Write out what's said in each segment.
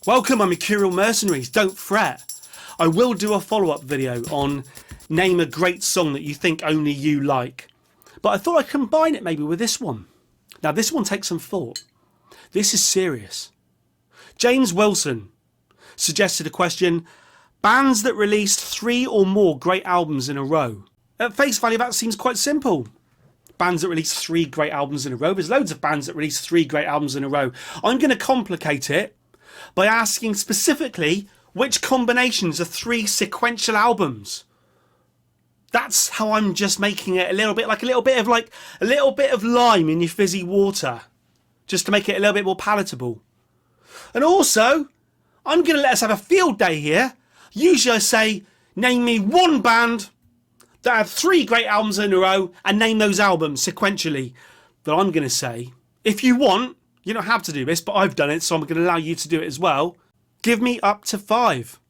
Welcome, my Mercurial mercenaries. Don't fret. I will do a follow-up video on name a great song that you think only you like. But I thought I'd combine it maybe with this one. Now, this one takes some thought. This is serious. James Wilson suggested a question: bands that released 3 or more great albums in a row. At face value, that seems quite simple. Bands that release 3 great albums in a row. There's loads of bands that release 3 great albums in a row. I'm going to complicate it by asking specifically which combinations are 3 sequential albums. That's how I'm just making it a little bit of lime in your fizzy water, just to make it a little bit more palatable. And also, I'm going to let us have a field day here. Usually I say, name me one band that had 3 great albums in a row and name those albums sequentially. But I'm going to say, if you want, you don't have to do this, but I've done it, so I'm going to allow you to do it as well. Give me up to 5.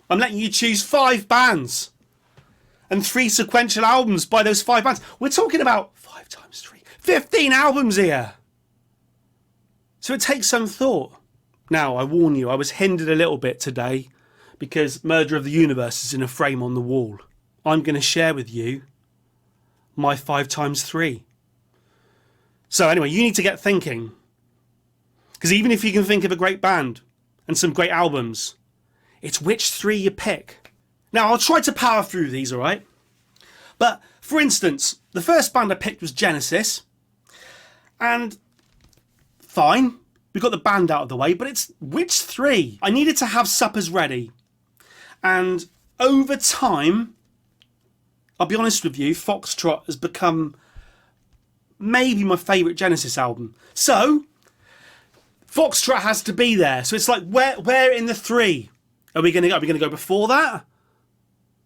I'm letting you choose 5 bands and 3 sequential albums by those 5 bands. We're talking about 5 times 3, 15 albums here. So it takes some thought. Now, I warn you, I was hindered a little bit today because Murder of the Universe is in a frame on the wall. I'm going to share with you my 5 times 3. So anyway, you need to get thinking. Because even if you can think of a great band and some great albums, it's which 3 you pick. Now, I'll try to power through these, all right? But, for instance, the first band I picked was Genesis. And, fine, we got the band out of the way, but it's which 3? I needed to have suppers ready. And over time, I'll be honest with you, Foxtrot has become maybe my favourite Genesis album. So, Foxtrot has to be there. So it's like, where in the 3 are we going to go? Are we going to go before that?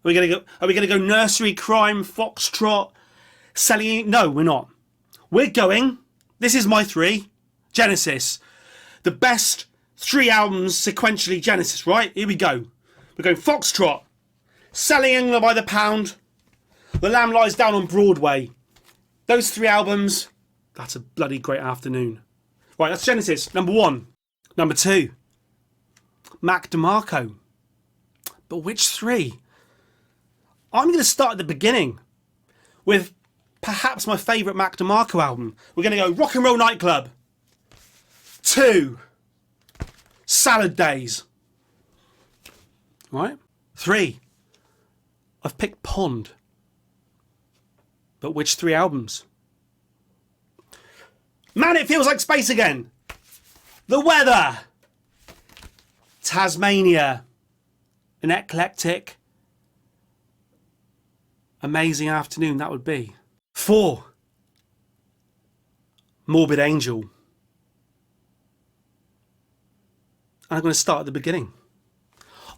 Are we going to go Nursery Crime, Foxtrot, Selling? No, we're not. We're going. This is my 3. Genesis, the best 3 albums sequentially. Genesis, right? Here we go. We're going Foxtrot, Selling England by the Pound, The Lamb Lies Down on Broadway. Those 3 albums. That's a bloody great afternoon. Right, that's Genesis, number 1. Number 2, Mac DeMarco. But which 3? I'm going to start at the beginning with perhaps my favourite Mac DeMarco album. We're going to go Rock and Roll Nightclub. 2, Salad Days. Right? 3, I've picked Pond. But which 3 albums? Man, It Feels Like Space Again. The Weather. Tasmania. An eclectic, amazing afternoon that would be. 4, Morbid Angel. And I'm going to start at the beginning.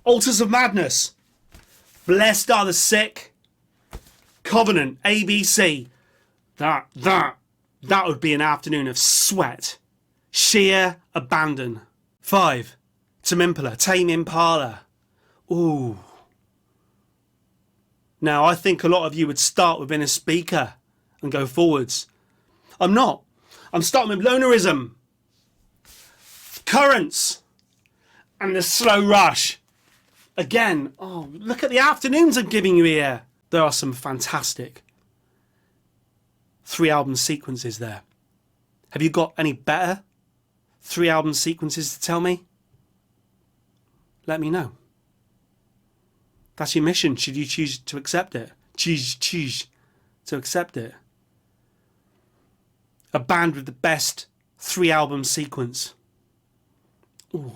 Altars of Madness. Blessed Are the Sick. Covenant. ABC. That would be an afternoon of sweat. Sheer abandon. 5, Tame Impala. Ooh. Now, I think a lot of you would start within a speaker and go forwards. I'm not. I'm starting with Lonerism, Currents, and The Slow Rush. Again, oh, look at the afternoons I'm giving you here. There are some fantastic 3 album sequences there. Have you got any better 3 album sequences to tell me? Let me know. That's your mission, should you choose to accept it. Choose to accept it. A band with the best 3 album sequence. Ooh.